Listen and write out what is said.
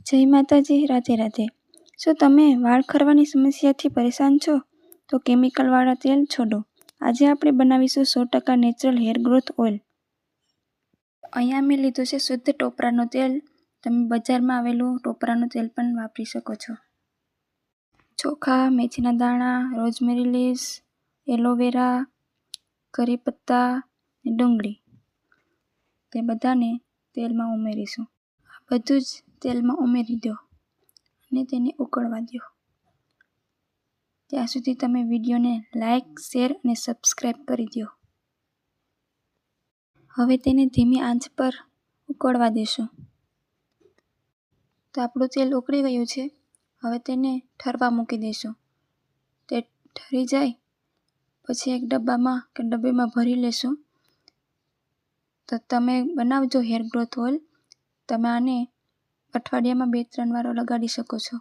જય માતાજી, રાધે રાધે. શું તમે વાળ ખરવાની સમસ્યાથી પરેશાન છો? તો કેમિકલવાળા તેલ છોડો. આજે આપણે બનાવીશું 100% નેચરલ હેર ગ્રોથ ઓઇલ. અહીંયા મેં લીધું છે શુદ્ધ ટોપરાનું તેલ. તમે બજારમાં આવેલું ટોપરાનું તેલ પણ વાપરી શકો છો. ચોખા, મેથીના દાણા, રોઝમેરી લીવ્સ, એલોવેરા, કરી પત્તા અને ડુંગળી, તે બધાને તેલમાં ઉમેરીશું. આ બધું જ તેલમાં ઉમેરી દો અને તેને ઉકળવા દો. ત્યાં સુધી તમે વિડીયોને લાઇક, શેર અને સબસ્ક્રાઈબ કરી દો. હવે તેને ધીમી આંચ પર ઉકળવા દેશું. તો આપણું તેલ ઉકળી ગયું છે. હવે તેને ઠરવા મૂકી દઈશું. તે ઠરી જાય પછી એક ડબ્બામાં કે ડબ્બીમાં ભરી લેશું. તો તમે બનાવજો હેર ગ્રોથ ઓઇલ. તમે આને અઠવાડિયામાં 2-3 વાર લગાડી શકો છો.